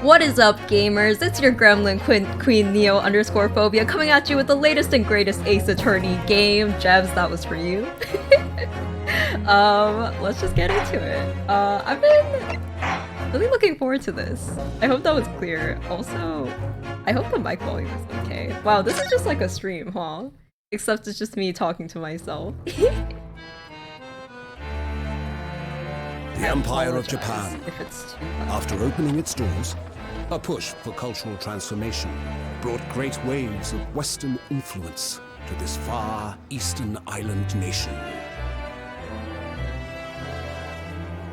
What is up, gamers? It's your gremlin queen Neo underscore phobia coming at you with the latest and greatest Ace Attorney game. Jebs, that was for you. Let's just get into it. I've been really looking forward to this. I hope that was clear. Also, I hope the mic volume is okay. Wow, this is just like a stream, huh? Except it's just me talking to myself. The Empire of Japan, after opening its doors, a push for cultural transformation brought great waves of Western influence to this far eastern island nation.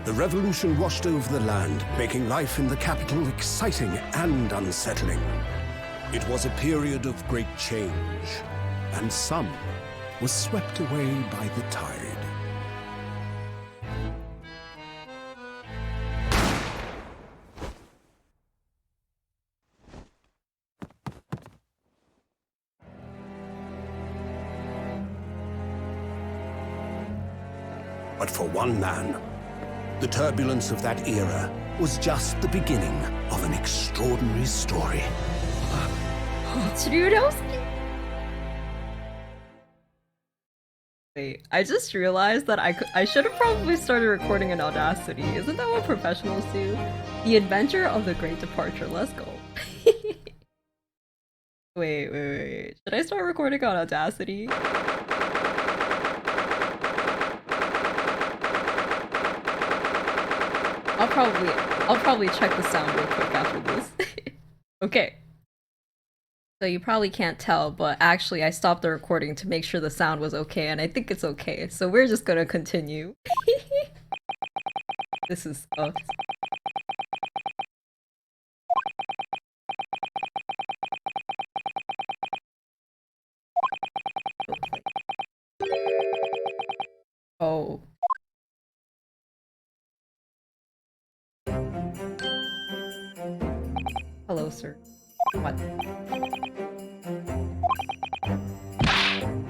The revolution washed over the land, making life in the capital exciting and unsettling. It was a period of great change, and some was swept away by the tide. But for one man, the turbulence of that era was just the beginning of an extraordinary story. Wait, I just realized that I should have probably started recording in Audacity. Isn't that what professionals do? The Adventure of the Great Departure. Let's go. Wait. Should I start recording on Audacity? I'll probably check the sound real quick after this. Okay. So you probably can't tell, but actually I stopped the recording to make sure the sound was okay, and I think it's okay. So we're just gonna continue. This is Scuffed. Oh. Hello, sir. What?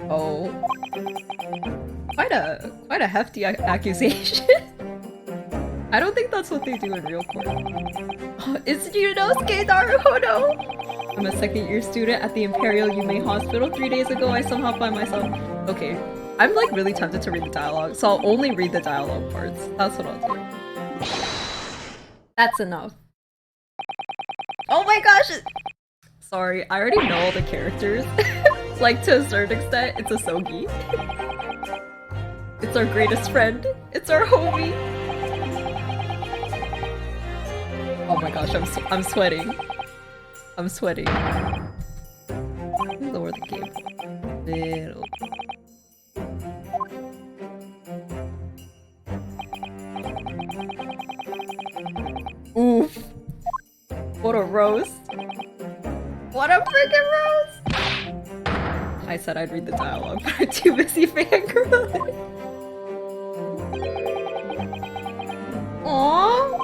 Oh. Quite a hefty accusation. I don't think that's what they do in real court. Oh, it's Ryunosuke Naruhodo! I'm a second-year student at the Imperial Yume Hospital. 3 days ago, I somehow find myself... Okay. I'm like really tempted to read the dialogue, so I'll only read the dialogue parts. That's what I'll do. That's enough. Oh my gosh! Sorry, I already know all the characters. Like, to a certain extent, it's a Sogi. It's our greatest friend. It's our homie. Oh my gosh, I'm sweating. I'm sweating. Lower the game. Little. Oof. What a roast. What a freaking roast! I said I'd read the dialogue, but I'm too busy fangirling. Aww!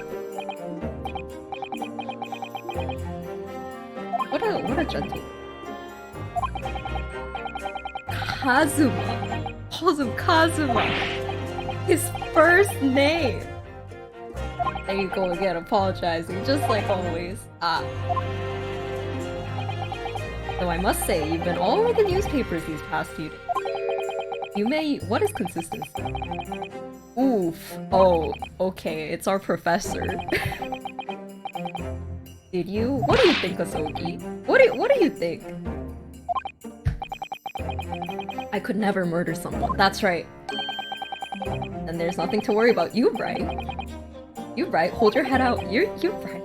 What a gentle. Kazuma. Calls him Kazuma. His first name. There you go again, apologizing, just like always. Though I must say, you've been all over the newspapers these past few days. What is consistency? Oof. Oh, okay, it's our professor. Did you? What do you think, Asogi? What do you think? I could never murder someone. That's right. And there's nothing to worry about. You're right. You're right. Hold your head out. You're right.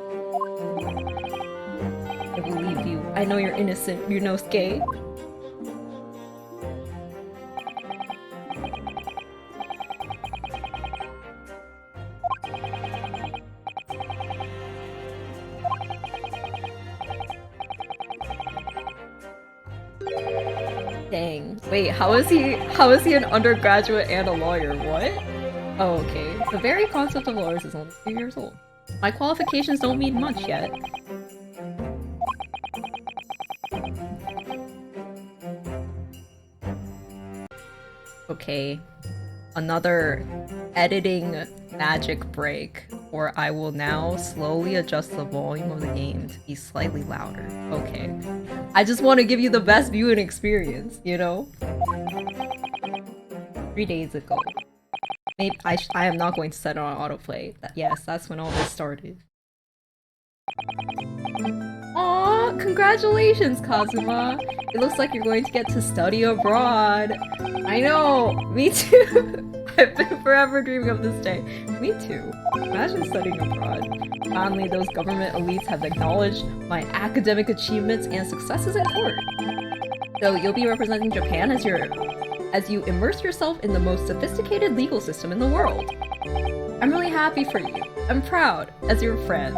I believe you. I know you're innocent, Ryunosuke. Dang. Wait, how is he an undergraduate and a lawyer? What? Oh, okay. The very concept of lawyers is only 2 years old. My qualifications don't mean much yet. Okay. Another editing magic break. or I will now slowly adjust the volume of the game to be slightly louder. Okay. I just want to give you the best viewing experience, you know? 3 days ago. Maybe I am not going to set it on autoplay. Yes, that's when all this started. Aw, congratulations, Kazuma! It looks like you're going to get to study abroad. I know, me too. I've been forever dreaming of this day. Me too. Imagine studying abroad. Finally, those government elites have acknowledged my academic achievements and successes in court. So you'll be representing Japan as you immerse yourself in the most sophisticated legal system in the world. I'm really happy for you. I'm proud as your friend.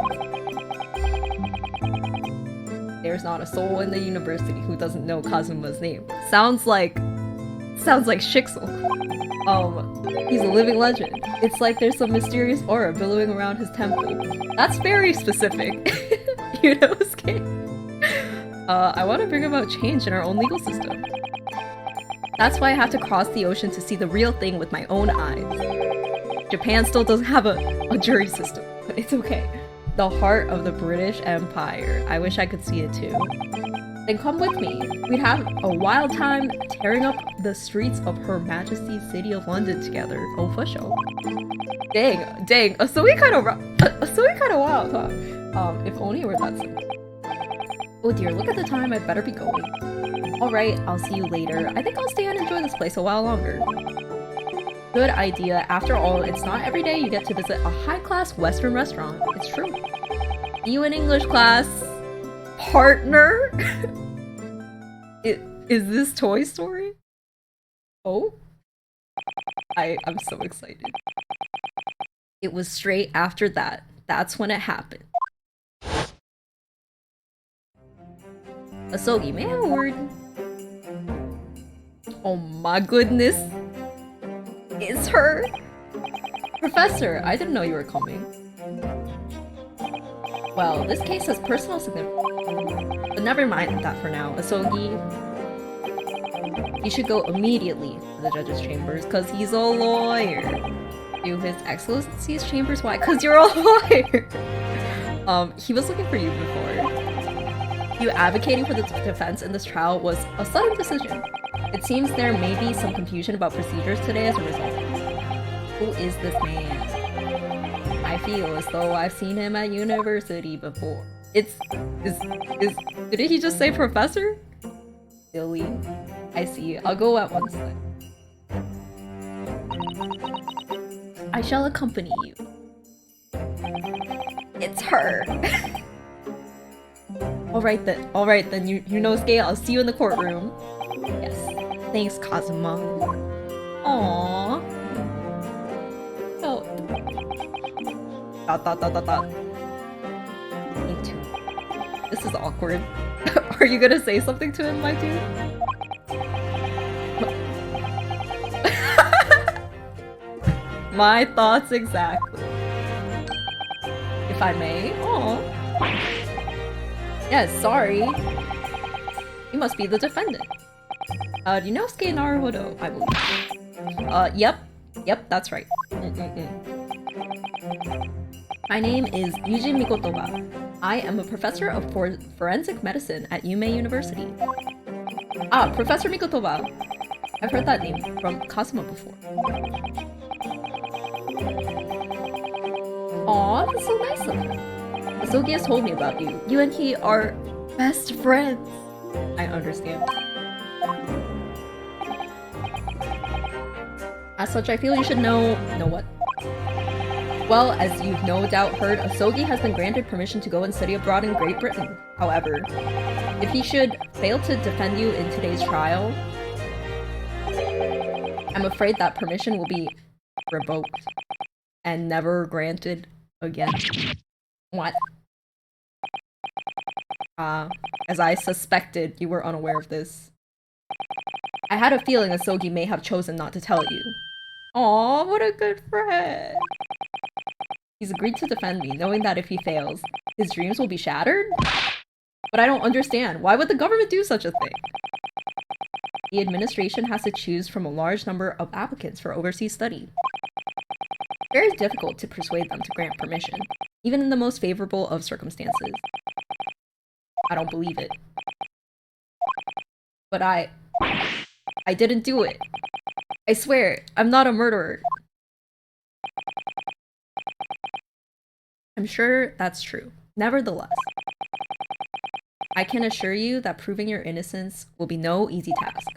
There's not a soul in the university who doesn't know Kazuma's name. Sounds like Shixel. He's a living legend. It's like there's some mysterious aura billowing around his temple. That's very specific. You know, Skate? I want to bring about change in our own legal system. That's why I have to cross the ocean to see the real thing with my own eyes. Japan still doesn't have a jury system, but it's okay. The heart of the British Empire. I wish I could see it too. Then come with me. We'd have a wild time tearing up the streets of Her Majesty's City of London together. Oh, for sure. Dang. So we kind of wild, huh? If only it were that simple. Oh dear, look at the time. I'd better be going. Alright, I'll see you later. I think I'll stay and enjoy this place a while longer. Good idea. After all, it's not every day you get to visit a high-class Western restaurant. It's true. See you in English class. Partner? Is this Toy Story? Oh? I'm so excited. It was straight after that. That's when it happened. Asogi, may I have a word? Oh my goodness. It's her! Professor, I didn't know you were coming. Well, this case has personal significance. But never mind that for now. Asogi, you should go immediately to the judge's chambers, because he's a lawyer. To His Excellency's chambers? Why? Because you're a lawyer! He was looking for you before. You advocating for the defense in this trial was a sudden decision. It seems there may be some confusion about procedures today as a result. Who is this man? I feel as though I've seen him at university before. Did he just say professor? Silly. I see. I'll go at once then. I shall accompany you. It's her. Alright then, you know Skate, I'll see you in the courtroom. Yes. Thanks, Kazuma. Aww. Oh. ... Me too. This is awkward. Are you gonna say something to him, my dude? My thoughts exactly. If I may. Aww. Yes, sorry. You must be the defendant. Do you know Sasuke Naruhodo, I believe? Yep, that's right. My name is Yuji Mikotoba. I am a professor of forensic medicine at Yume University. Ah, Professor Mikotoba. I've heard that name from Kazuma before. Aw, that's so nice of him. Asogi has told me about you. You and he are best friends. I understand. As such, I feel you should know what? Well, as you've no doubt heard, Asogi has been granted permission to go and study abroad in Great Britain. However, if he should fail to defend you in today's trial, I'm afraid that permission will be revoked and never granted again. What? As I suspected, you were unaware of this. I had a feeling Asogi may have chosen not to tell you. Aw, what a good friend! He's agreed to defend me, knowing that if he fails, his dreams will be shattered? But I don't understand. Why would the government do such a thing? The administration has to choose from a large number of applicants for overseas study. very difficult to persuade them to grant permission, even in the most favorable of circumstances. I don't believe it. But I didn't do it. I swear, I'm not a murderer. I'm sure that's true. Nevertheless, I can assure you that proving your innocence will be no easy task.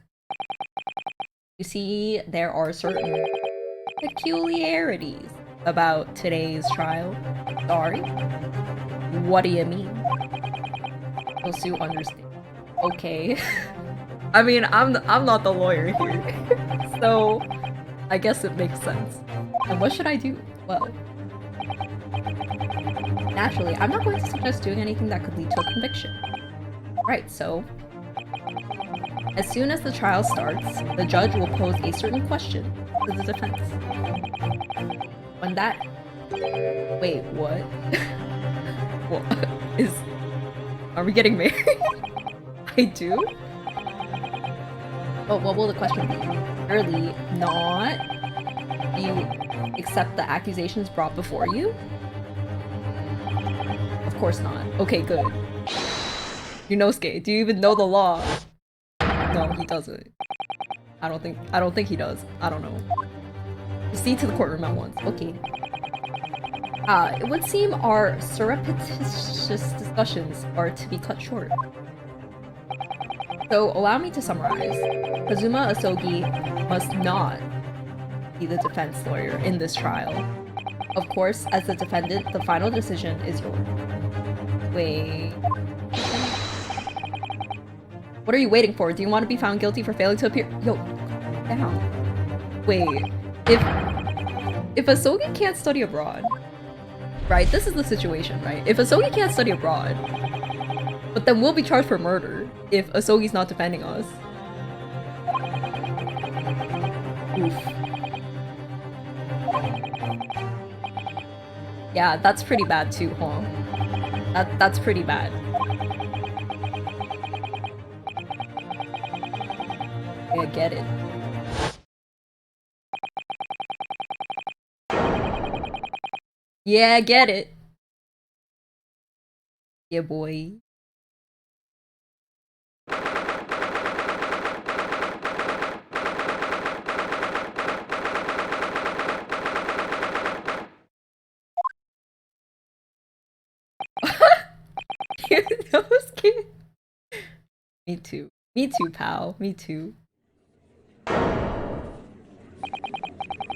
You see, there are certain peculiarities about today's trial. Sorry? What do you mean? You'll soon understand. Okay. I mean, I'm not the lawyer here, so I guess it makes sense. And what should I do? Well, naturally, I'm not going to suggest doing anything that could lead to a conviction. Right, so as soon as the trial starts, the judge will pose a certain question to the defense. When that... Wait, what? What is... Are we getting married? I do? But what will the question be? Surely not. Do you accept the accusations brought before you? Of course not. Okay, good. Yunosuke, do you even know the law? No, he doesn't. I don't think he does. I don't know. Proceed to the courtroom at once. Okay. It would seem our surreptitious discussions are to be cut short. So allow me to summarize. Kazuma Asogi must not be the defense lawyer in this trial. Of course, as the defendant, the final decision is yours. Wait... What are you waiting for? Do you want to be found guilty for failing to appear? Yo, down. Wait, if Asogi can't study abroad, right? This is the situation, right? If Asogi can't study abroad, but then we'll be charged for murder if Asogi's not defending us. Oof. Yeah, that's pretty bad too, huh? That's pretty bad. I get it. Yeah, I get it. Yeah, boy. Me too. Me too, pal. Me too.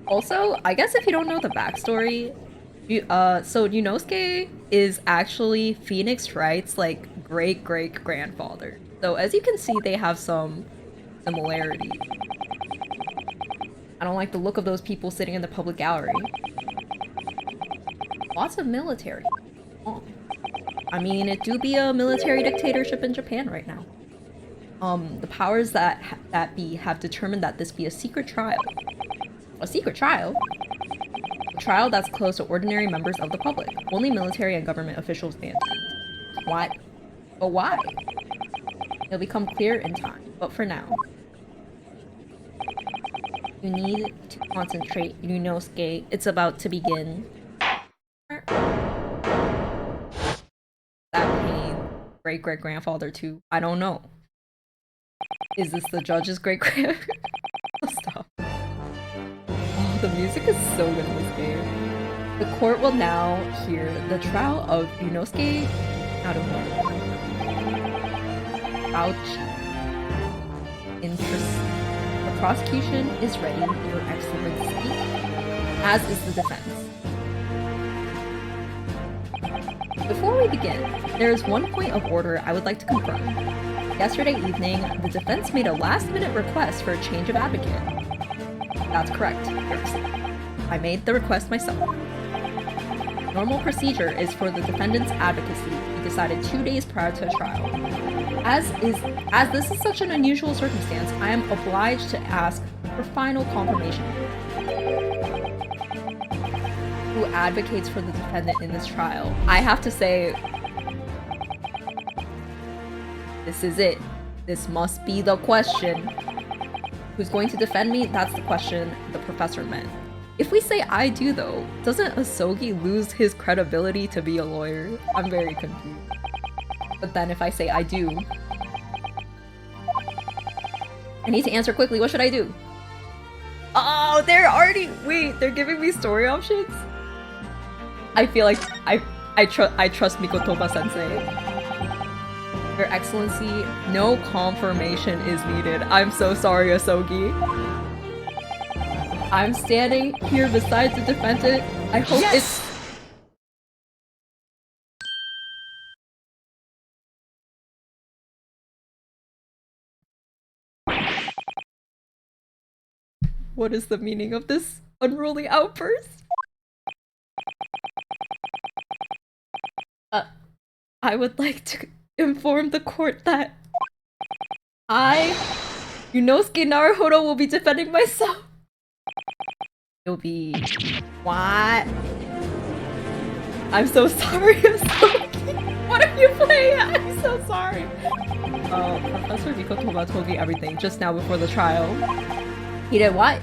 Also, I guess if you don't know the backstory, so Yunosuke is actually Phoenix Wright's, like, great-great-grandfather. So as you can see, they have some similarities. I don't like the look of those people sitting in the public gallery. Lots of military. Oh. I mean, it do be a military dictatorship in Japan right now. The powers that be have determined that this be a secret trial. A secret trial? A trial that's closed to ordinary members of the public. Only military and government officials may attend. What? But why? It'll become clear in time, but for now. You need to concentrate, Yunosuke. It's about to begin. That pain. Great-great-grandfather too. I don't know. Is this the judge's great-grand? Stop. Oh, the music is so good in this game. The court will now hear the trial of Yunosuke Naruhodo. Ouch. Interesting. The prosecution is ready, Your Excellency, as is the defense. Before we begin, there is one point of order I would like to confirm. Yesterday evening, the defense made a last-minute request for a change of advocate. That's correct, yes. I made the request myself. Normal procedure is for the defendant's advocacy to be decided 2 days prior to a trial. As this is such an unusual circumstance, I am obliged to ask for final confirmation. Who advocates for the defendant in this trial? I have to say, this is it. This must be the question. Who's going to defend me? That's the question the professor meant. If we say I do though, doesn't Asogi lose his credibility to be a lawyer? I'm very confused. But then if I say I do... I need to answer quickly, what should I do? Oh, they're already- wait, they're giving me story options? I feel like I trust Mikotoba-sensei. Your Excellency, no confirmation is needed. I'm so sorry, Asogi. I'm standing here beside the defendant. I hope it's- What is the meaning of this unruly outburst? I would like to inform the court that I, Yunosuke Naruhodo, will be defending myself. You'll be... What? I'm so sorry, Asogi. What are you playing? I'm so sorry. Professor Mikotoba told me everything just now before the trial. He did what?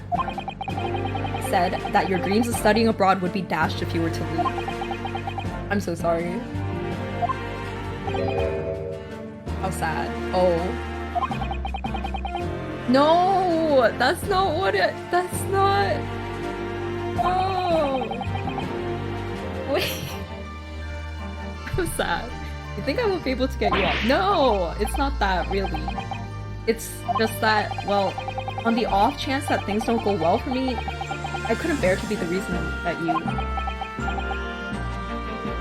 Said that your dreams of studying abroad would be dashed if you were to leave. I'm so sorry. How sad. Oh. No! That's not what it- that's not- Oh! Wait. I'm sad. You think I won't be able to get you off? No! It's not that, really. It's just that, well, on the off chance that things don't go well for me, I couldn't bear to be the reason that you...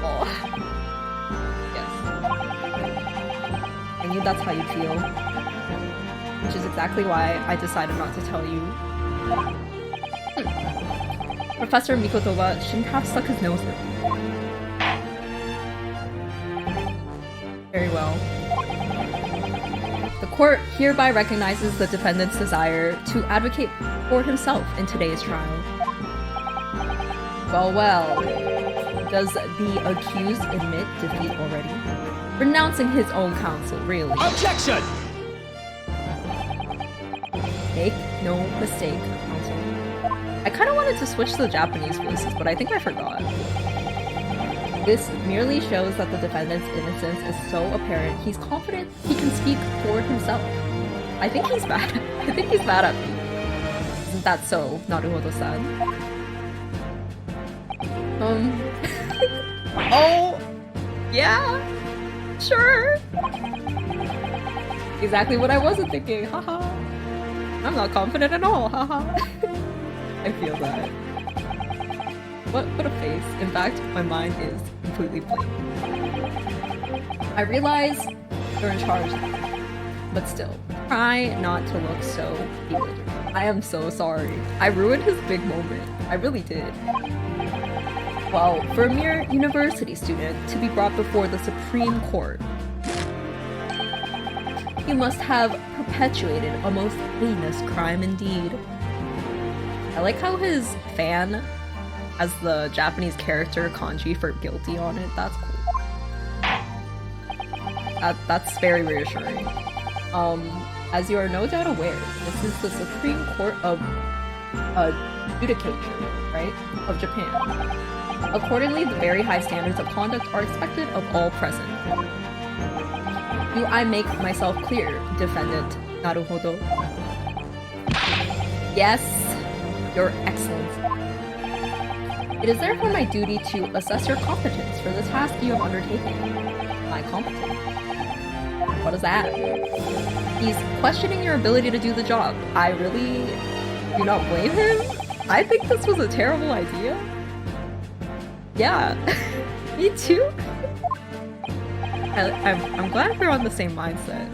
Oh. Yes. I knew that's how you feel. Which is exactly why I decided not to tell you. Professor Mikotoba shouldn't have stuck his nose in. Very well. The court hereby recognizes the defendant's desire to advocate for himself in today's trial. Well, well. Does the accused admit defeat already? Renouncing his own counsel, really. Objection! Make no mistake, counsel. I kind of wanted to switch to the Japanese voices, but I think I forgot. This merely shows that the defendant's innocence is so apparent, he's confident he can speak for himself. I think he's mad. I think he's mad at me. Isn't that so, Naruhodo-san? Oh! Yeah! Sure! Exactly what I wasn't thinking, haha. I'm not confident at all, haha. I feel that. What a face. In fact, my mind is completely blank. I realize you're in charge, but still, try not to look so bewildered. I am so sorry. I ruined his big moment. I really did. Well, for a mere university student to be brought before the Supreme Court, you must have perpetuated a most heinous crime indeed. I like how his fan has the Japanese character kanji for guilty on it. That's cool. That's very reassuring. As you are no doubt aware, this is the Supreme Court of Judicature, right? Of Japan. Accordingly, the very high standards of conduct are expected of all present. Do I make myself clear, defendant Naruhodo? Yes, Your Excellency. It is therefore my duty to assess your competence for the task you have undertaken. My competence? What is that? He's questioning your ability to do the job. I really do not blame him. I think this was a terrible idea. Yeah, me too. I'm glad we're on the same mindset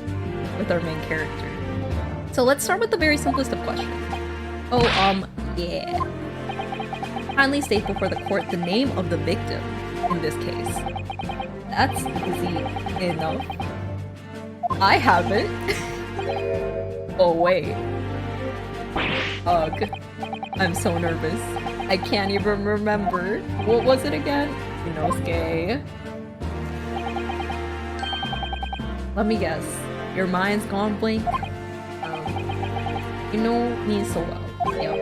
with our main character. So let's start with the very simplest of questions. Oh, yeah. Kindly state before the court the name of the victim in this case. That's easy enough. I haven't. Oh, wait. Ugh. I'm so nervous. I can't even remember. What was it again? Yunosuke. Let me guess. Your mind's gone blank? You know me so well. Yep.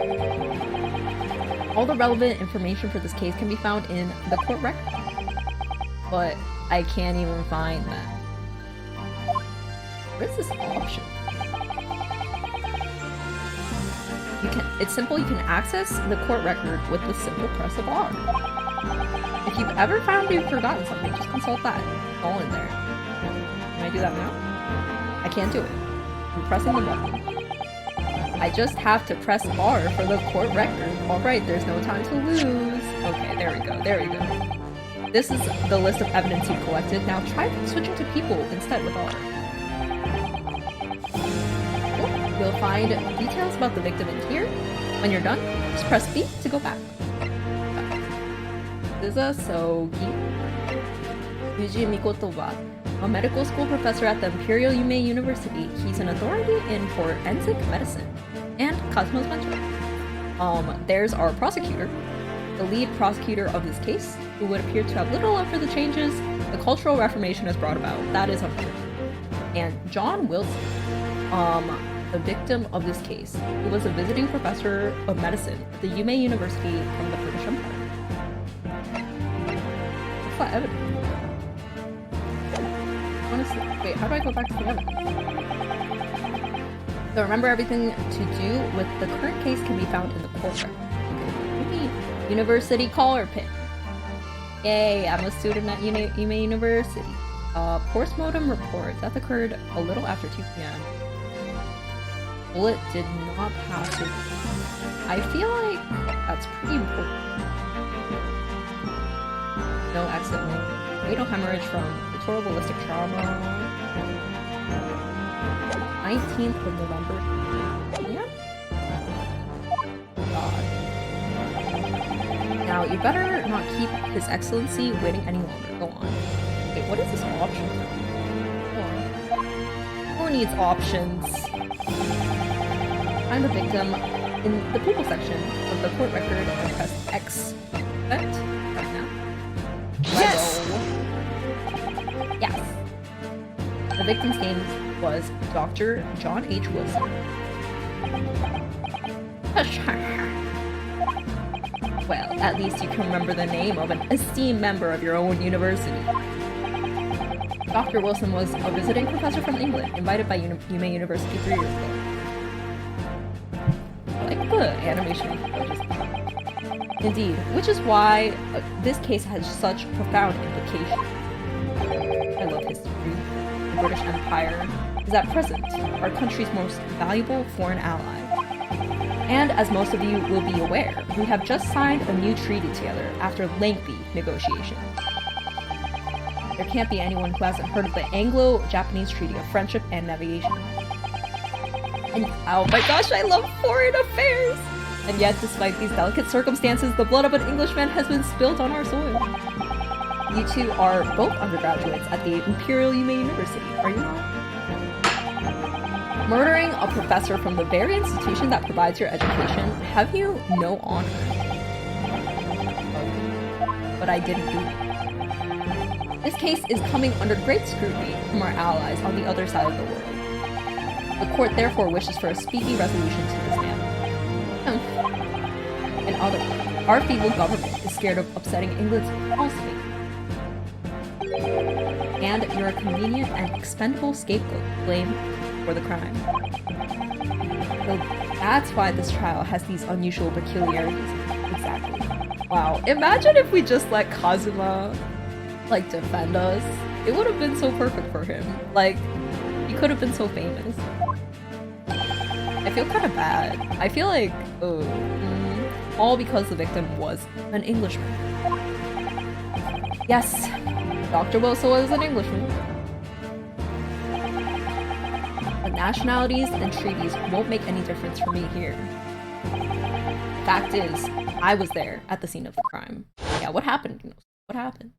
All the relevant information for this case can be found in the court record. But I can't even find that. What is this option? It's simple, you can access the court record with the simple press of R. If you've ever found you've forgotten something, just consult that. It's all in there. Can I do that now? I can't do it. I'm pressing the button. I just have to press R for the court record. Alright, there's no time to lose. Okay, there we go, there we go. This is the list of evidence you've collected. Now try switching to people instead with R. You'll find details about the victim in here. When you're done, just press B to go back. This is Sogi Yuji Mikoto-wa, a medical school professor at the Imperial Yume University. He's an authority in forensic medicine and Cosmo's mentor. There's our prosecutor, the lead prosecutor of this case, who would appear to have little love for the changes the Cultural Reformation has brought about. That is unfortunate. And John Wilson, the victim of this case, who was a visiting professor of medicine at the Yume University from the British Empire. What's that evidence? Honestly, wait, how do I go back to the evidence? So remember, everything to do with the current case can be found in the court record. Okay. University collar pin. Yay, I'm a student at Yume University. Postmortem report. That occurred a little after 2 p.m. Bullet did not pass it. I feel like that's pretty important. No exit wound. Fatal hemorrhage from clitoral ballistic trauma. 19th of November. Yeah? God. Now, you better not keep His Excellency waiting any longer. Go on. Wait, what is this option? Who needs options? Find the victim in the people section of the court record and press X. Right now. Yes! Yes. The victim's name was Dr. John H. Wilson. Well, at least you can remember the name of an esteemed member of your own university. Dr. Wilson was a visiting professor from England, invited by Yume University 3 years ago. I like the animation. Indeed, which is why this case has such profound implications. I love history. The British Empire is at present our country's most valuable foreign ally. And as most of you will be aware, we have just signed a new treaty together after lengthy negotiations. There can't be anyone who hasn't heard of the Anglo-Japanese Treaty of Friendship and Navigation. And oh my gosh, I love foreign affairs! And yet, despite these delicate circumstances, the blood of an Englishman has been spilled on our soil. You two are both undergraduates at the Imperial Yume University, are you not? Murdering a professor from the very institution that provides your education, have you no honor? But I didn't do it. This case is coming under great scrutiny from our allies on the other side of the world. The court therefore wishes for a speedy resolution to this matter. In other words, our feeble government is scared of upsetting England's policy. And you're a convenient and expendable scapegoat blamed for the crime. So that's why this trial has these unusual peculiarities. Exactly. Wow, imagine if we just let Kazuma, like, defend us. It would have been so perfect for him. Like, he could have been so famous. I feel kind of bad. I feel like, all because the victim was an Englishman. Yes, Dr. Wilson was an Englishman. But nationalities and treaties won't make any difference for me here. Fact is, I was there at the scene of the crime. Yeah, what happened? What happened?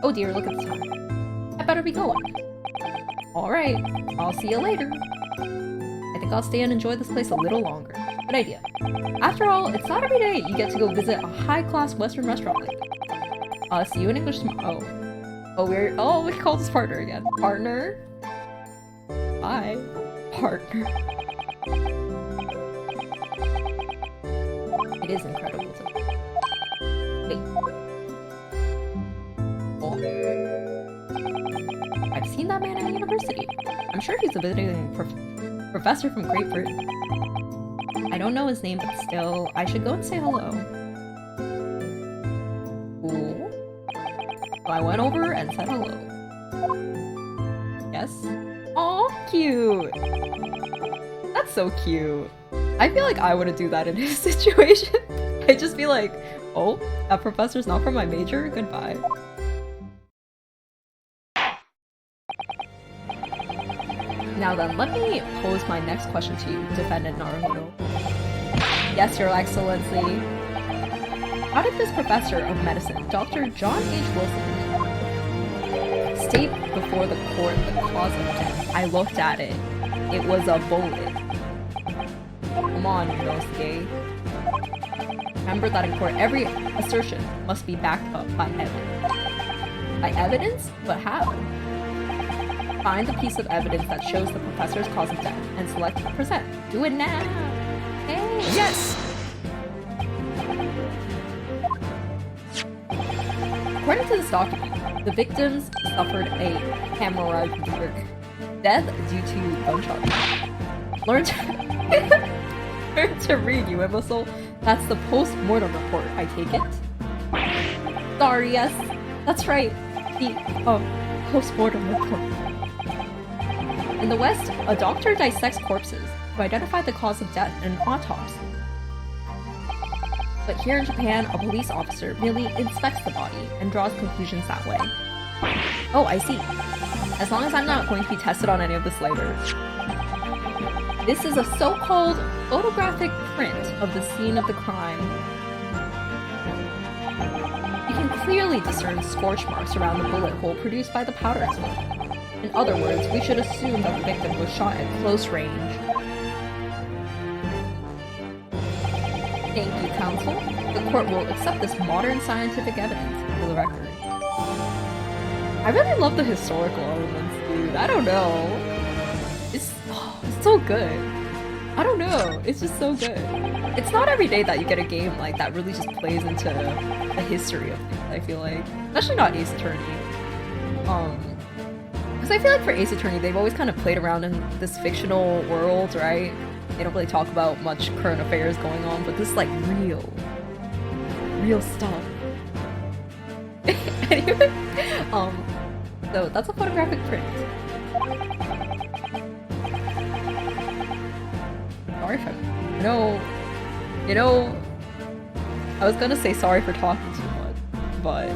Oh dear, look at the time. I better be going. Alright, I'll see you later. I think I'll stay and enjoy this place a little longer. Good idea. After all, it's not every day you get to go visit a high-class Western restaurant like this. See you in English tomorrow. We called his partner again. Partner? Bye. Partner. It is incredible to wait. Oh. I've seen that man at university. I'm sure he's a visiting professor from Great Britain. I don't know his name, but still, I should go and say hello. Cool. So I went over and said hello. Yes? Aw, cute! That's so cute. I feel like I wouldn't do that in his situation. I'd just be like, oh, that professor's not from my major? Goodbye. Now then, let me pose my next question to you, Defendant Naruhodo. Yes, Your Excellency. How did this professor of medicine, Dr. John H. Wilson, state before the court the cause of death? I looked at it. It was a bullet. Come on, Inosuke. Remember that in court, every assertion must be backed up by evidence. By evidence? But how? Find the piece of evidence that shows the professor's cause of death and select present. Do it now! Hey! Yes! According to this document, the victims suffered a hemorrhagic death due to gunshot. Learn to read, you imbecile. That's the post-mortem report, I take it? Sorry, yes. That's right. The, post-mortem report. In the West, a doctor dissects corpses to identify the cause of death in an autopsy. But here in Japan, a police officer merely inspects the body and draws conclusions that way. Oh, I see. As long as I'm not going to be tested on any of this later. This is a so-called photographic print of the scene of the crime. You can clearly discern scorch marks around the bullet hole produced by the powder explosion. In other words, we should assume that the victim was shot at close range. Thank you, counsel. The court will accept this modern scientific evidence for the record. I really love the historical elements, dude. I don't know. It's so good. I don't know. It's just so good. It's not every day that you get a game like that really just plays into the history of things, I feel like. Especially not Ace Attorney. Because I feel like for Ace Attorney, they've always kind of played around in this fictional world, right? They don't really talk about much current affairs going on, but this is like real stuff. Anyway, so that's a photographic print. Sorry for, you know, I was gonna say sorry for talking too much, but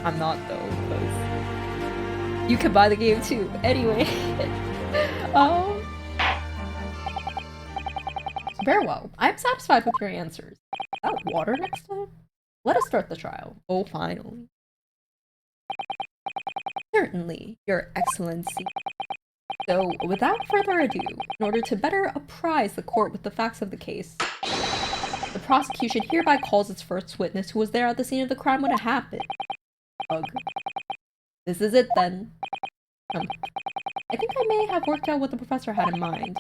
I'm not though, because you can buy the game too. Anyway, very well. I'm satisfied with your answers. Is that water next time? Let us start the trial. Oh, finally. Certainly, Your Excellency. So, without further ado, in order to better apprise the court with the facts of the case, the prosecution hereby calls its first witness who was there at the scene of the crime when it happened. Ugh. This is it then. I think I may have worked out what the professor had in mind.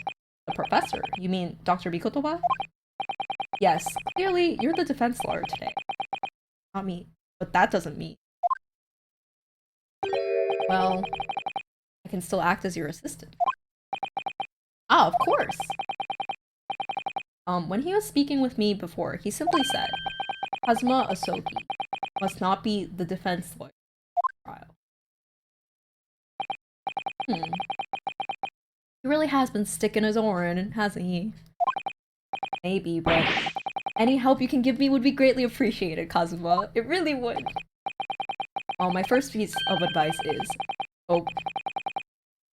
The professor? You mean Dr. Mikotoba? Yes, clearly you're the defense lawyer today. Not me, but that doesn't mean. Well, I can still act as your assistant. Ah, of course! When he was speaking with me before, he simply said, Kazuma Asogi must not be the defense lawyer for the trial. He really has been sticking his oar in, hasn't he? Maybe, but any help you can give me would be greatly appreciated, Kazuma. It really would. My first piece of advice is,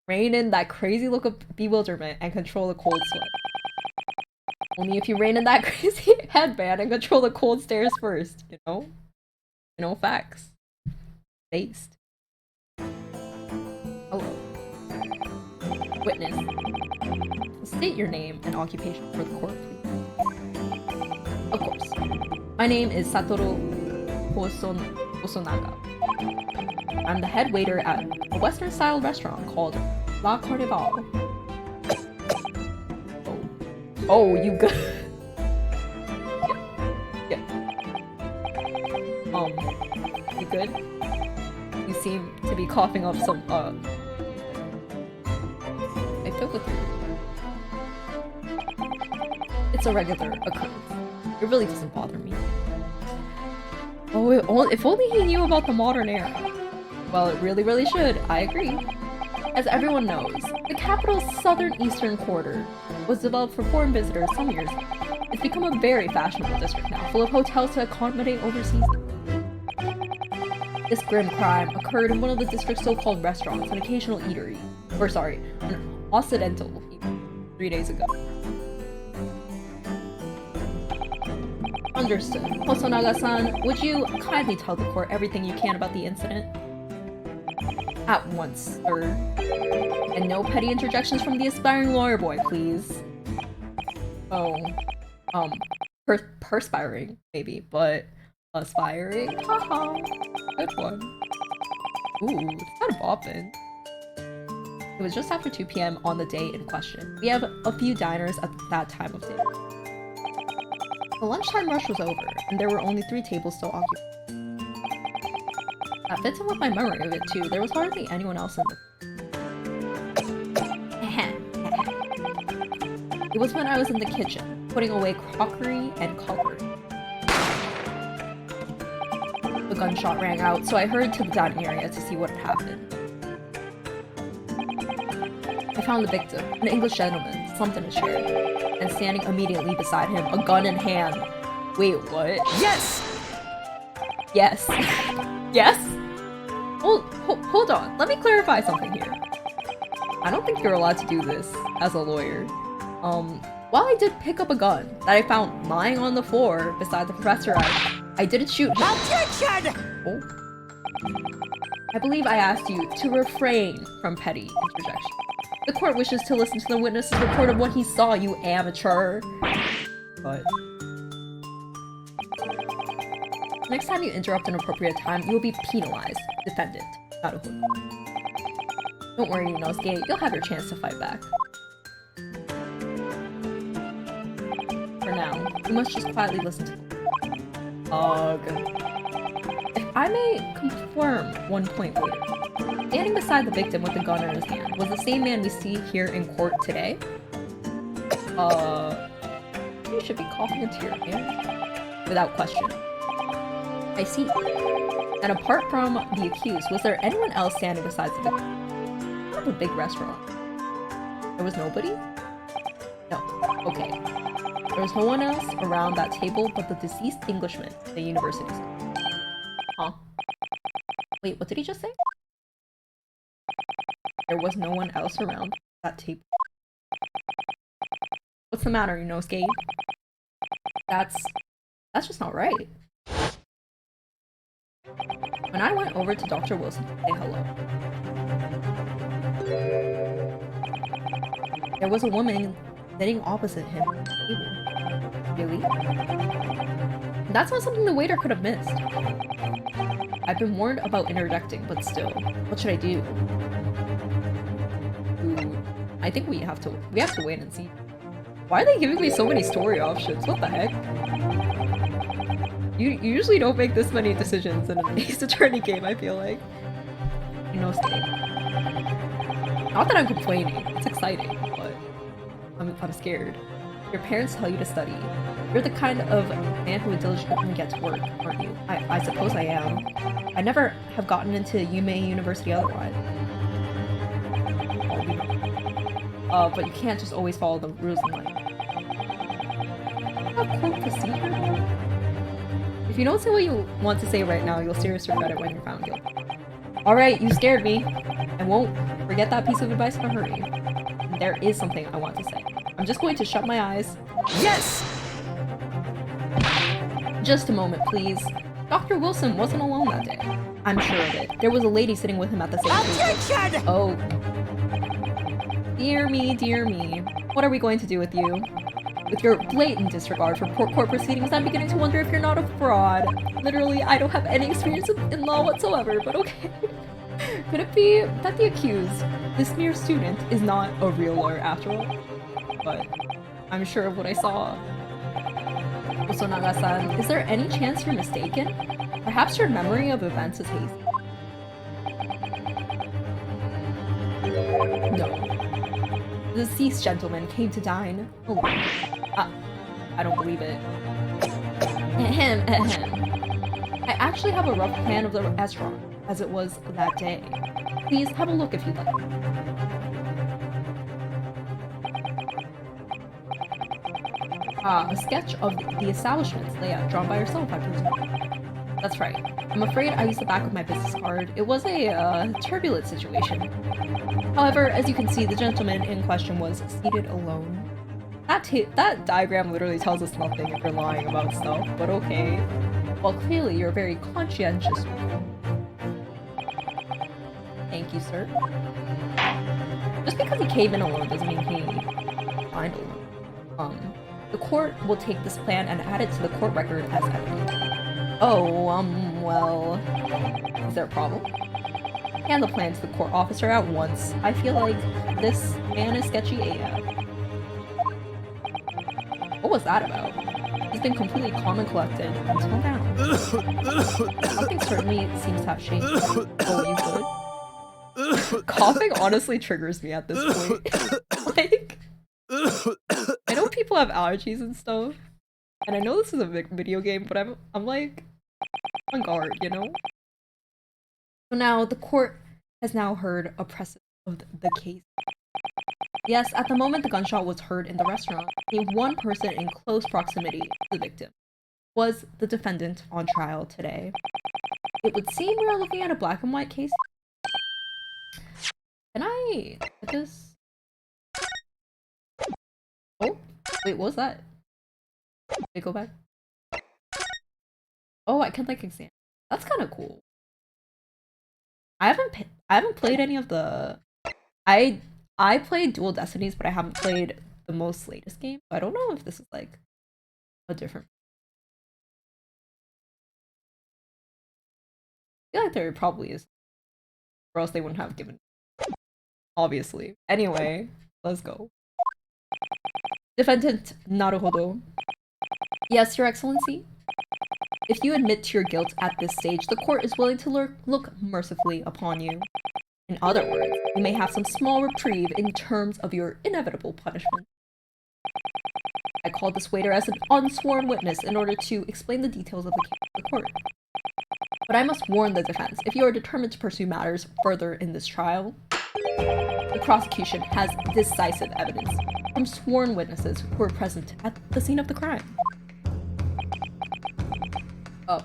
rein in that crazy look of bewilderment and control the cold sweat. Only if you rein in that crazy headband and control the cold stares first, you know? You know, facts. Based. Hello. Witness. State your name and occupation for the court, please. Of course. My name is Satoru Hosonaga. I'm the head waiter at a Western-style restaurant called La Carnival. Oh, you good? good? You seem to be coughing up some, I feel with you. It's a regular occurrence. It really doesn't bother me. Oh, if only he knew about the modern era. Well, it really should. I agree. As everyone knows, the capital's southern-eastern quarter was developed for foreign visitors some years ago. It's become a very fashionable district now, full of hotels to accommodate overseas. This grim crime occurred in one of the district's so-called restaurants, an occasional eatery. Or sorry, an occidental eatery, 3 days ago. Understood. Hosonaga-san, would you kindly tell the court everything you can about the incident? At once, sir. And no petty interjections from the aspiring lawyer boy, please. Oh. Perspiring, maybe, but aspiring? Haha. Good one. Ooh, it's kind of bopping. It was just after 2 p.m. on the day in question. We have a few diners at that time of day. The lunchtime rush was over, and there were only 3 tables still occupied. That fits in with my memory of it too. There was hardly anyone else in the... It was when I was in the kitchen, putting away crockery and cutlery. The gunshot rang out, so I hurried to the dining area to see what had happened. I found the victim, an English gentleman, slumped in a chair, and standing immediately beside him, a gun in hand. Wait, what? Yes! Yes. Yes? Hold on, let me clarify something here. I don't think you're allowed to do this as a lawyer. While I did pick up a gun that I found lying on the floor beside the professor, I didn't shoot him. Objection! Oh. I believe I asked you to refrain from petty interjection. The court wishes to listen to the witness's report of what he saw, you amateur. But... next time you interrupt an appropriate time, you will be penalized. Defendant. Naruhodo. Don't worry, Inosuke, you'll have your chance to fight back. For now, you must just quietly listen to the Ugh. If I may confirm one point later, standing beside the victim with the gun in his hand was the same man we see here in court today? You should be coughing into your hand. Without question. I see. And apart from the accused, was there anyone else standing besides the victim? Kind of a big restaurant. There was nobody? No. Okay. There was no one else around that table but the deceased Englishman at the university school. Huh? Wait, what did he just say? There was no one else around that table. What's the matter, Inosuke? That's just not right. When I went over to Dr. Wilson to say hello, there was a woman sitting opposite him at the table. Really? That's not something the waiter could have missed. I've been warned about interjecting, but still, what should I do? Ooh, I think we have to wait and see. Why are they giving me so many story options? What the heck? You usually don't make this many decisions in an Ace Attorney game, I feel like. Inosuke. Not that I'm complaining, it's exciting, but I'm scared. Your parents tell you to study. You're the kind of man who would diligently get to work, aren't you? I suppose I am. I never have gotten into Yume University otherwise. But you can't just always follow the rules in life. A court procedure? If you don't say what you want to say right now, you'll seriously regret it when you're found guilty. Alright, you scared me. I won't forget that piece of advice in a hurry. There is something I want to say. I'm just going to shut my eyes. Yes! Just a moment, please. Dr. Wilson wasn't alone that day. I'm sure of it. There was a lady sitting with him at the same Objection! table. Oh. Dear me, dear me. What are we going to do with you? With your blatant disregard for court proceedings, I'm beginning to wonder if you're not a fraud. Literally, I don't have any experience in law whatsoever, but okay. Could it be that the accused, this mere student, is not a real lawyer after all? But I'm sure of what I saw. Hosonaga-san, is there any chance you're mistaken? Perhaps your memory of events is hazy. No. The deceased gentleman came to dine alone. I don't believe it. Ahem, ahem. I actually have a rough plan of the restaurant, as it was that day. Please have a look if you'd like. A sketch of the establishment's layout drawn by yourself, I presume. That's right. I'm afraid I used the back of my business card. It was a turbulent situation. However, as you can see, the gentleman in question was seated alone. That diagram literally tells us nothing if you're lying about stuff, but okay. Well, clearly you're very conscientious. Thank you, sir. Just because he came in alone doesn't mean he dined alone. The court will take this plan and add it to the court record as evidence. Oh, well... Is there a problem? Hand the plan to the court officer at once. I feel like this man is sketchy AF. What was that about? He's been completely calm and collected until now. Something certainly seems to have changed. Oh, you good? Coughing honestly triggers me at this point. Like... I know people have allergies and stuff, and I know this is a video game, but I'm like on guard, you know? So now the court has now heard a precedent of the case. Yes, at the moment the gunshot was heard in the restaurant, the one person in close proximity to the victim was the defendant on trial today. It would seem we are looking at a black and white case. Can I get this? Oh, wait, what was that? Wait, go back. Oh, I can like examine. That's kind of cool. I haven't played any of the. I played Dual Destinies, but I haven't played the most latest game. I don't know if this is like a different. I feel like there probably is, or else they wouldn't have given. Obviously. Anyway, let's go. Defendant Naruhodo. Yes, Your Excellency. If you admit to your guilt at this stage, the court is willing to look mercifully upon you. In other words, you may have some small reprieve in terms of your inevitable punishment. I called this waiter as an unsworn witness in order to explain the details of the case to the court. But I must warn the defense, if you are determined to pursue matters further in this trial, the prosecution has decisive evidence from sworn witnesses who were present at the scene of the crime. Oh.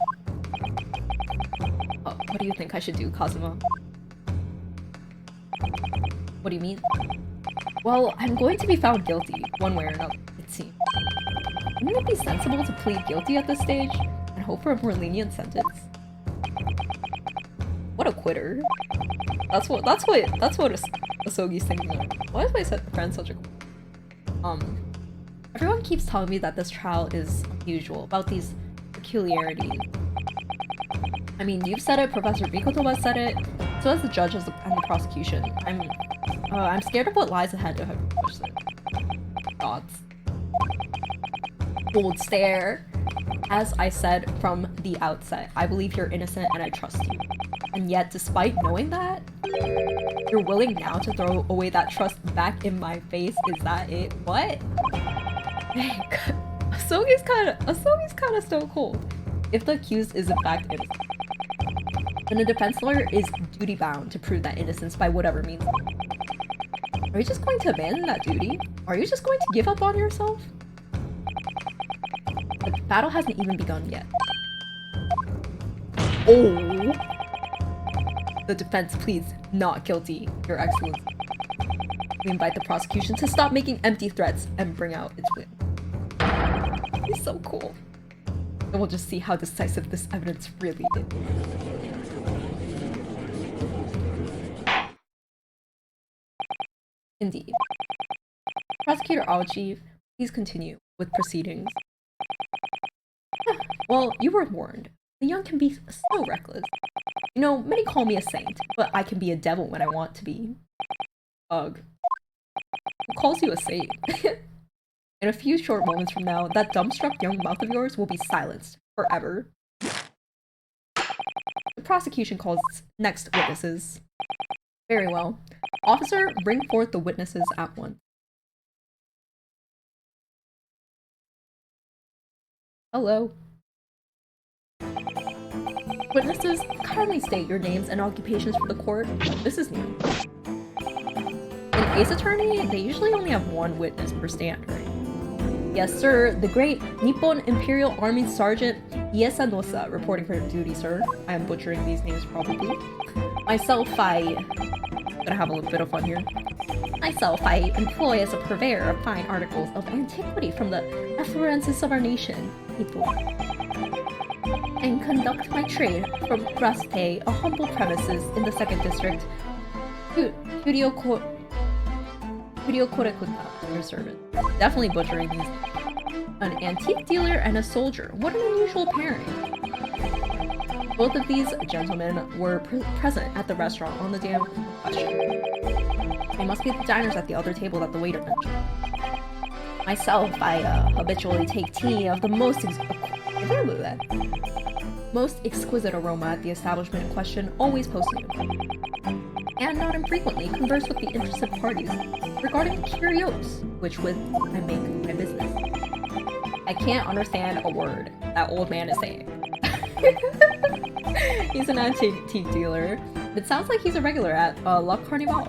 What do you think I should do, Kazuma? What do you mean? Well, I'm going to be found guilty, one way or another, it seems. Wouldn't it be sensible to plead guilty at this stage and hope for a more lenient sentence? What a quitter. That's what Asogi's thinking of. Why is my friend such a everyone keeps telling me that this trial is unusual, about these peculiarities. I mean, you've said it, Professor Bikotoba said it, so has the judge and the prosecution. I'm scared of what lies ahead of him. Thoughts. Bold stare. As I said from the outset, I believe you're innocent and I trust you. And yet, despite knowing that, you're willing now to throw away that trust back in my face? Is that it? What? Asogi's kind of stone cold. If the accused is in fact innocent, then the defense lawyer is duty bound to prove that innocence by whatever means. Are you just going to abandon that duty? Are you just going to give up on yourself? The battle hasn't even begun yet. Oh! The defense pleads not guilty, Your Excellency. We invite the prosecution to stop making empty threats and bring out its win. He's so cool. And we'll just see how decisive this evidence really is. Indeed. Prosecutor Aoji, please continue with proceedings. Well, you were warned. The young can be so reckless. You know, many call me a saint, but I can be a devil when I want to be. Ugh. Who calls you a saint? In a few short moments from now, that dumbstruck young mouth of yours will be silenced forever. prosecution calls its next witnesses. Very well. Officer, bring forth the witnesses at once. Hello. Witnesses, kindly state your names and occupations for the court. This is new. In Ace Attorney, they usually only have one witness per stand, right? Yes, sir. The great Nippon Imperial Army Sergeant Iesanosa reporting for duty, sir. I am butchering these names probably. Myself, I'm gonna have a little bit of fun here. Myself, I employ as a purveyor of fine articles of antiquity from the affluences of our nation, people, and conduct my trade from Raste, a humble premises in the 2nd District, to Kuryokorekuta, your servant. Definitely butchering these. An antique dealer and a soldier. What an unusual pairing. Both of these gentlemen were present at the restaurant on the day of question. They must be the diners at the other table that the waiter mentioned. Myself, I habitually take tea of the most exquisite aroma at the establishment in question, always posting it. And not infrequently converse with the interested parties regarding curios, which with I make my business. I can't understand a word that old man is saying. He's an antique dealer. It sounds like he's a regular at La Carnival.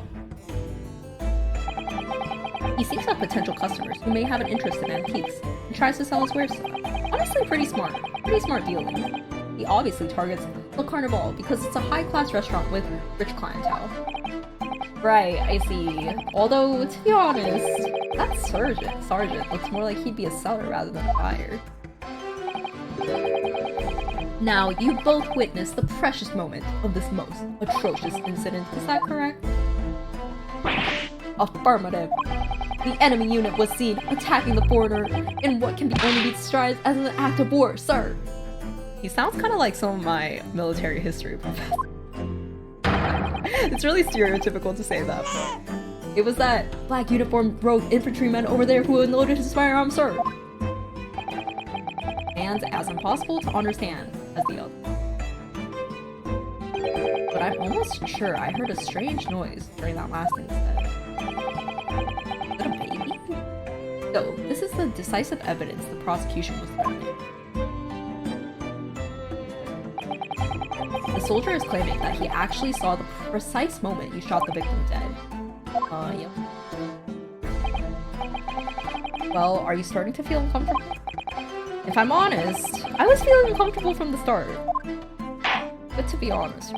He seeks out potential customers who may have an interest in antiques and tries to sell his wares to them. Honestly, pretty smart dealing. He obviously targets La Carnival because it's a high-class restaurant with rich clientele. Right, I see. Although, to be honest, that sergeant looks more like he'd be a seller rather than a buyer. Now, you both witnessed the precious moment of this most atrocious incident, is that correct? Affirmative. The enemy unit was seen attacking the foreigner in what can only be described as an act of war, sir. He sounds kind of like some of my military history professors. It's really stereotypical to say that, but it was that black uniformed rogue infantryman over there who unloaded his firearm, sir. And as impossible to understand as the other. But I'm almost sure I heard a strange noise during that last incident. Is it a baby? So, this is the decisive evidence the prosecution was threatening. The soldier is claiming that he actually saw the precise moment you shot the victim dead. Yep. Well, are you starting to feel uncomfortable? If I'm honest, I was feeling uncomfortable from the start. But to be honest.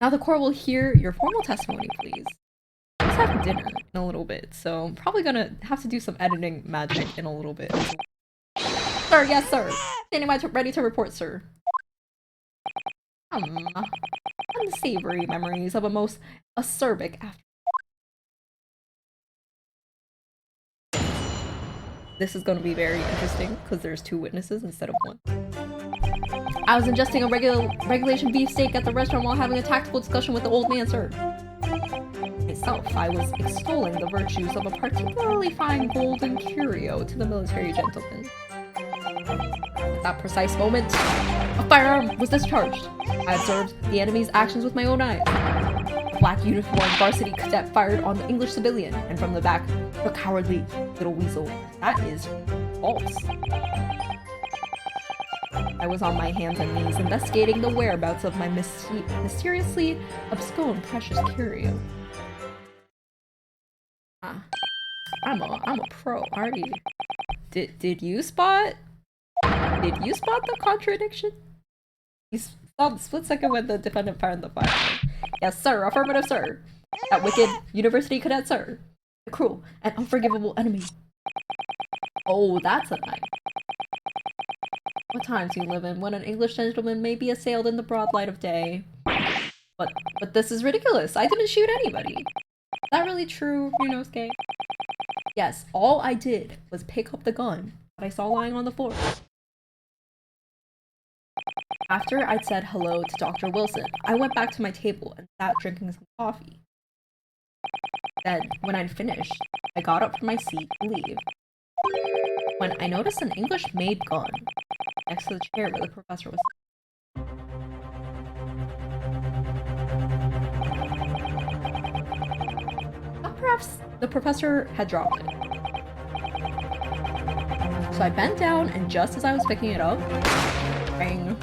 Now the court will hear your formal testimony, please. I just have dinner in a little bit, so I'm probably gonna have to do some editing magic in a little bit. Sir, yes, sir. Standing by ready to report, sir. Unsavory memories of a most acerbic after. This is going to be very interesting because there's 2 witnesses instead of 1. I was ingesting a regulation beefsteak at the restaurant while having a tactical discussion with the old man, sir. Myself, I was extolling the virtues of a particularly fine golden curio to the military gentleman. At that precise moment, a firearm was discharged. I observed the enemy's actions with my own eyes. A black uniformed varsity cadet fired on the English civilian, and from the back, the cowardly little weasel. That is false. I was on my hands and knees investigating the whereabouts of my mysteriously abscond precious curio. I'm a pro, aren't you? Did you spot the contradiction? You saw the split second when the defendant fired the firearm. Yes, sir. Affirmative, sir. That wicked university cadet, sir. The cruel and unforgivable enemy. Oh, that's a night. What times you live in when an English gentleman may be assailed in the broad light of day. But this is ridiculous. I didn't shoot anybody. Is that really true, Ryunosuke? Yes, all I did was pick up the gun that I saw lying on the floor. After I'd said hello to Dr. Wilson, I went back to my table and sat drinking some coffee. Then, when I'd finished, I got up from my seat to leave. When I noticed an English-made gun next to the chair where the professor was. the professor had dropped it. So I bent down, and just as I was picking it up, bang.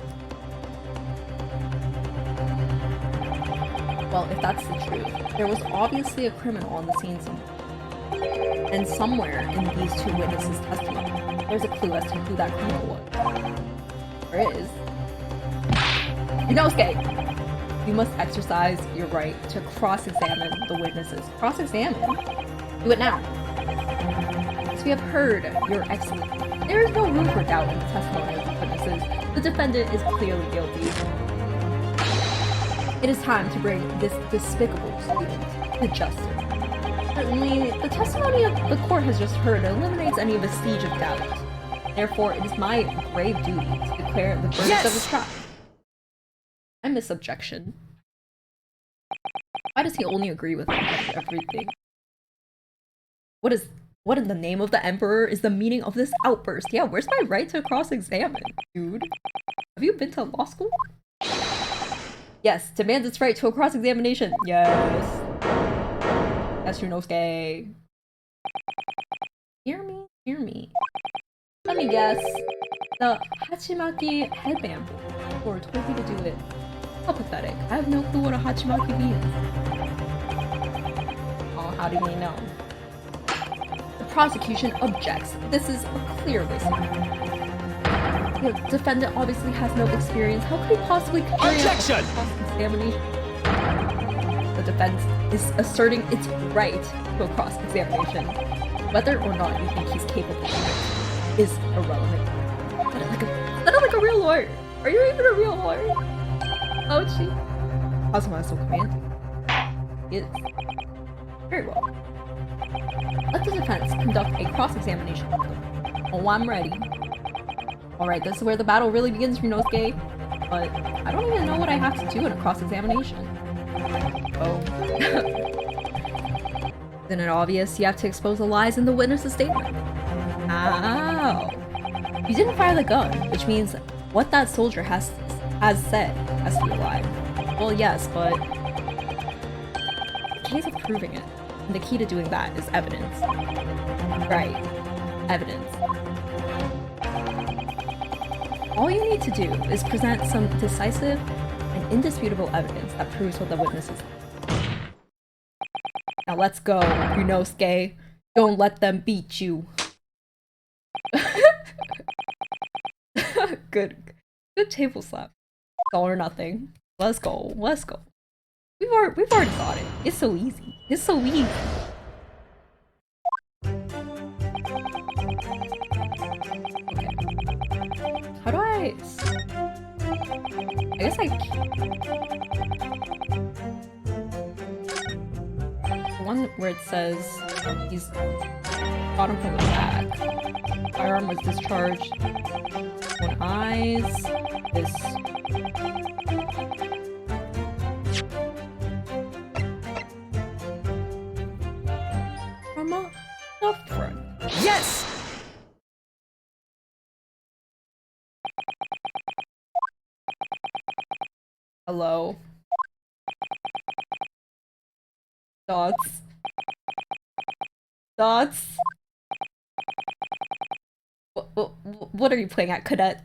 Well, if that's the truth, there was obviously a criminal on the scene somewhere. And somewhere in these two witnesses' testimony, there's a clue as to who that criminal was. There is. Yunosuke! You must exercise your right to cross-examine the witnesses. Cross-examine? Do it now. As we have heard, Your Excellency, there is no room for doubt in the testimony of the witnesses. The defendant is clearly guilty. It is time to bring this despicable student to justice. Certainly, the testimony of the court has just heard eliminates any vestige of doubt. Therefore, it is my grave duty to declare the verdict of the trial. I miss objection. Why does he only agree with everything? What in the name of the Emperor is the meaning of this outburst? Yeah, where's my right to cross-examine, dude? Have you been to law school? Yes, demands its right to a cross-examination. Yes. Yes, Yunosuke. Hear me? Hear me. Let me guess. The Hachimaki headband board told me to do it. How pathetic. I have no clue what a Hachimaki means. Oh, how do you know? The prosecution objects. This is a clear waste of time. The defendant obviously has no experience. How could he possibly carry out a cross-examination? The defense is asserting its right to a cross-examination. Whether or not you think he's capable of it is irrelevant. Sounded like a real lawyer. Are you even a real lawyer? Oh, gee. Kazuma is so commanding. He is. Very well. Let the defense conduct a cross-examination. Oh, I'm ready. Alright, this is where the battle really begins, Yunosuke. But I don't even know what I have to do in a cross-examination. Oh. Isn't it obvious? You have to expose the lies in the witness's statement. Ow. You didn't fire the gun, which means what that soldier has said has to be a lie. Well, yes, but the case of proving it, and the key to doing that is evidence. Right. Evidence. All you need to do is present some decisive and indisputable evidence that proves what the witness is. Now let's go, Yunosuke. Don't let them beat you. Good table slap. All or nothing. Let's go. Let's go. We've already got it. It's so easy. It's so easy. Okay. How do I guess I the one where it says he's bottom from the back. Firearm was discharged. One eyes. This. From a front. Yes! Hello. Dots. Dots. What are you playing at, cadet?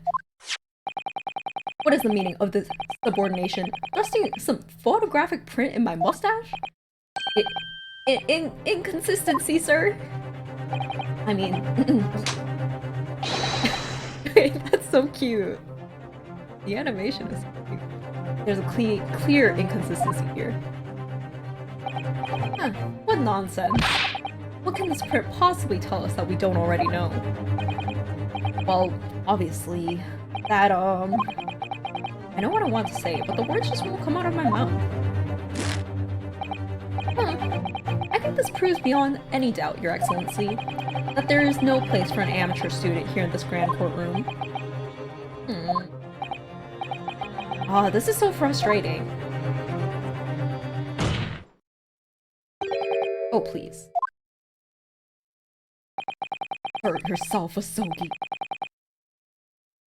What is the meaning of this subordination? Thrusting some photographic print in my mustache? Inconsistency, sir. I mean, that's so cute. The animation is so cute. There's a clear inconsistency here. Huh, what nonsense. What can this print possibly tell us that we don't already know? Well, obviously, that, I know what I want to say, but the words just won't come out of my mouth. I think this proves beyond any doubt, Your Excellency, that there is no place for an amateur student here in this grand courtroom. Ah, this is so frustrating. Oh, please. Hurt herself, Asogi.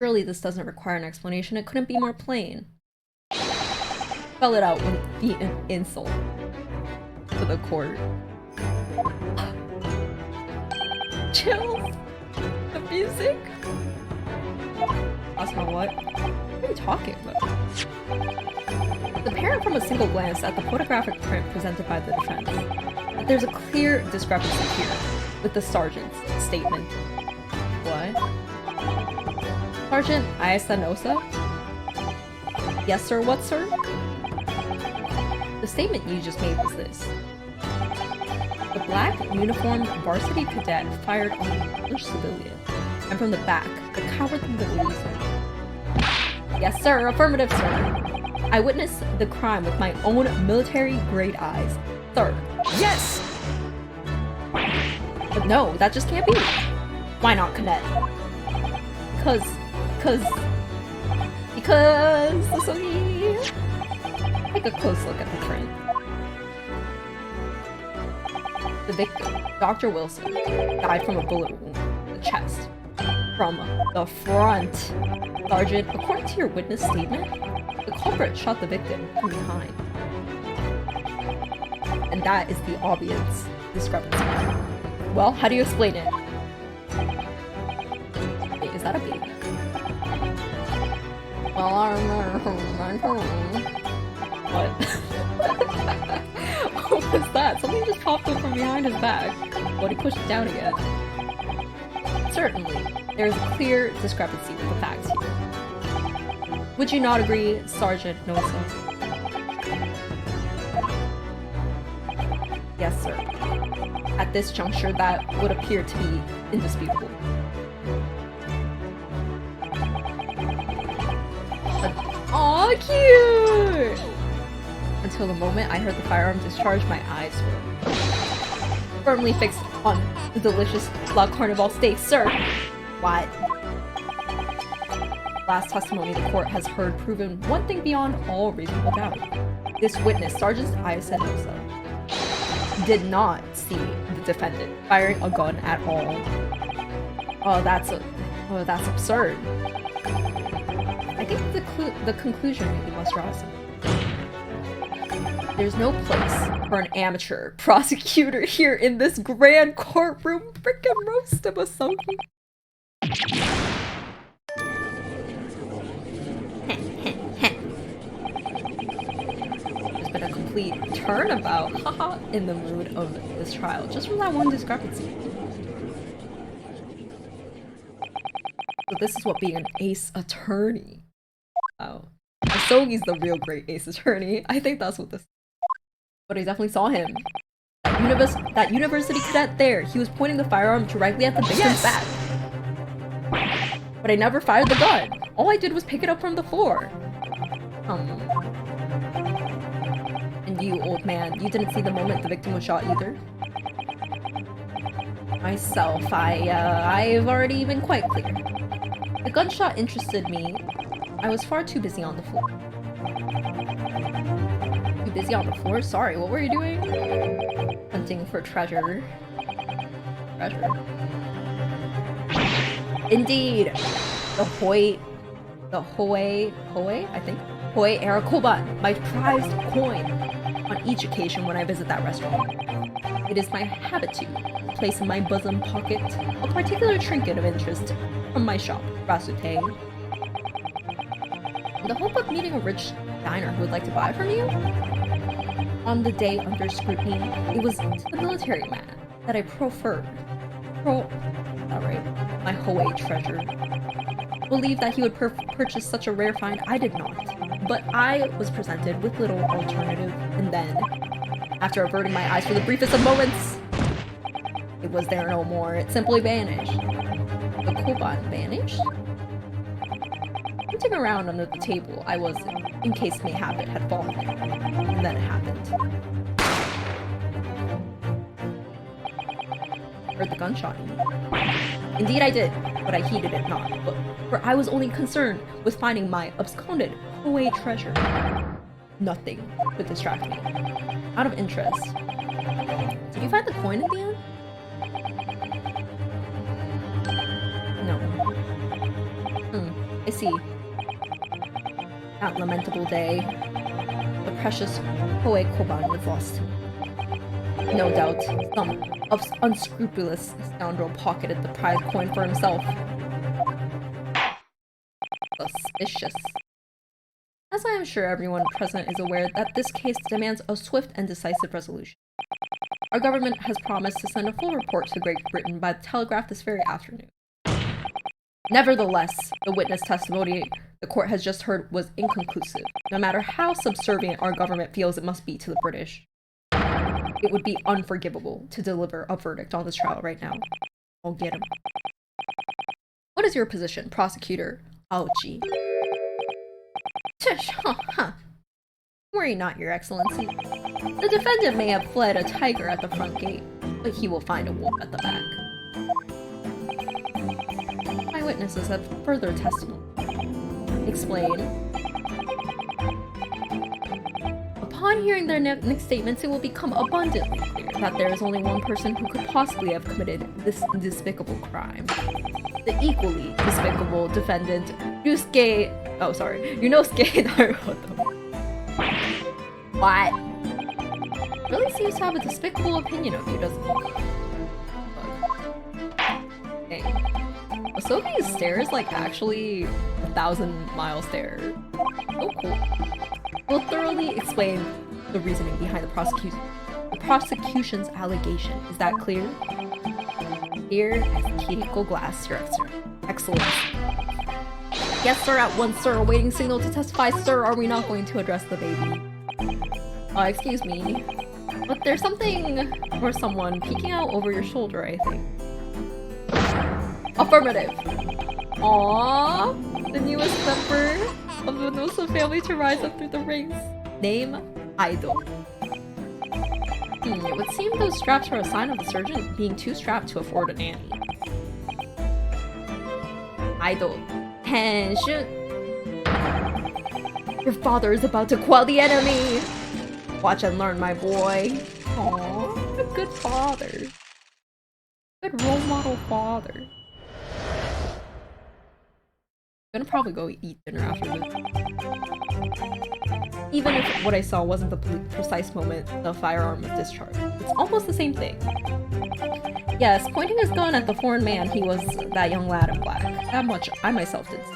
Surely this doesn't require an explanation. It couldn't be more plain. Spell it out would be an insult to the court. Chills. The music. Asma, what? What are you talking about? The parent from a single glance at the photographic print presented by the defense. But there's a clear discrepancy here with the sergeant's statement. What? Sergeant Ayasanosa? Yes, sir, what, sir? The statement you just made was this. The black uniformed varsity cadet fired on an English civilian, and from the back, the cowardly policeman. Yes, sir, affirmative, sir. I witnessed the crime with my own military-grade eyes. Sir. Yes! But no, that just can't be. Why not, cadet? Because... Sasori... Take a close look at the print. The victim, Dr. Wilson, died from a bullet wound in the chest. From the front. Sergeant, according to your witness statement, the culprit shot the victim from behind. And that is the obvious discrepancy. Well, how do you explain it? Wait, is that a baby? Well, what? What was that? Something just popped up from behind his back. What, he pushed it down again? Certainly, there is a clear discrepancy with the facts here. Would you not agree, Sergeant Nosa? Yes, sir. At this juncture, that would appear to be indisputable. Aw, cute! Until the moment I heard the firearm discharge, my eyes were firmly fixed on the delicious La Carnival steak, sir. What? Last testimony the court has heard proven one thing beyond all reasonable doubt. This witness, Sergeant Ayasenosa, did not see the defendant firing a gun at all. Oh, that's absurd. I think the conclusion we must draw is there's no place for an amateur prosecutor here in this grand courtroom. Frickin' roast him, Asogi. There's been a complete turnabout, haha, in the mood of this trial, just from that one discrepancy. So this is what being an ace attorney. Oh. Asogi's the real great ace attorney. I think that's what this is. But I definitely saw him. That university cadet there, he was pointing the firearm directly at the victim's back. But I never fired the gun. All I did was pick it up from the floor. And you, old man, you didn't see the moment the victim was shot either? Myself, I've already been quite clear. The gunshot interested me. I was far too busy on the floor. Too busy on the floor? Sorry, what were you doing? Hunting for treasure. Treasure. Indeed! The Hoi, I think? Hoi Arakoban, my prized coin, on each occasion when I visit that restaurant. It is my habit to place in my bosom pocket a particular trinket of interest from my shop, Rasute. In the hope of meeting a rich diner who would like to buy from you? On the day under scrutiny, it was to the military man that I preferred. My Hoi treasure. Believed that he would purchase such a rare find. I did not. But I was presented with little alternative, and then, after averting my eyes for the briefest of moments, it was there no more. It simply vanished. The koban vanished? Hunting around under the table, I was, in case mayhap it had fallen there. And then it happened. Heard the gunshot. Indeed I did, but I heeded it not, for I was only concerned with finding my absconded Hoi treasure. Nothing could distract me. Out of interest. Did you find the coin in the end? No. I see. That lamentable day. The precious Hoi koban was lost to me. No doubt, some unscrupulous scoundrel pocketed the prize coin for himself. Suspicious. As I am sure everyone present is aware that this case demands a swift and decisive resolution. Our government has promised to send a full report to Great Britain by telegraph this very afternoon. Nevertheless, the witness testimony the court has just heard was inconclusive, no matter how subservient our government feels it must be to the British. It would be unforgivable to deliver a verdict on this trial right now. I'll get him. What is your position, prosecutor Aochi? Tish, Worry not, your excellency. The defendant may have fled a tiger at the front gate, but he will find a wolf at the back. My witnesses have further testimony. Explain. Upon hearing their next statements, it will become abundantly clear that there is only one person who could possibly have committed this despicable crime. The equally despicable defendant, Yunosuke Naruhodo. What? Really seems to have a despicable opinion of you, doesn't he? Dang. Asobi's stare is like actually 1,000-mile stare. So cool. We'll thoroughly explain the reasoning behind the prosecution's allegation. Is that clear? Here is Kiriko Glass, your excellence. Yes, sir, at once, sir. Awaiting signal to testify, sir. Are we not going to address the baby? Excuse me. But there's something or someone peeking out over your shoulder, I think. Affirmative. Aww. The newest member of the Nosa family to rise up through the ranks. Name, Idol. It would seem those straps are a sign of the surgeon being too strapped to afford a nanny. Idol. Henshin. Your father is about to quell the enemy! Watch and learn, my boy. Aww, a good father. Good role model father. I'm gonna probably go eat dinner after this. Even if what I saw wasn't the precise moment the firearm was discharged. It's almost the same thing. Yes, pointing his gun at the foreign man, he was that young lad in black. That much I myself did see.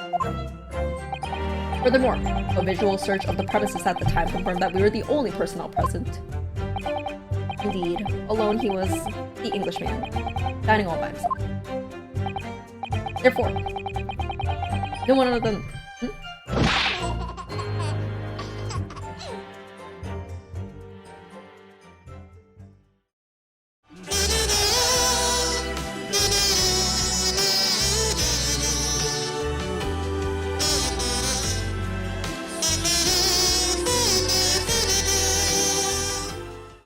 Furthermore, a visual search of the premises at the time confirmed that we were the only personnel present. Indeed, alone he was the Englishman, dining all by himself. Therefore, no one other than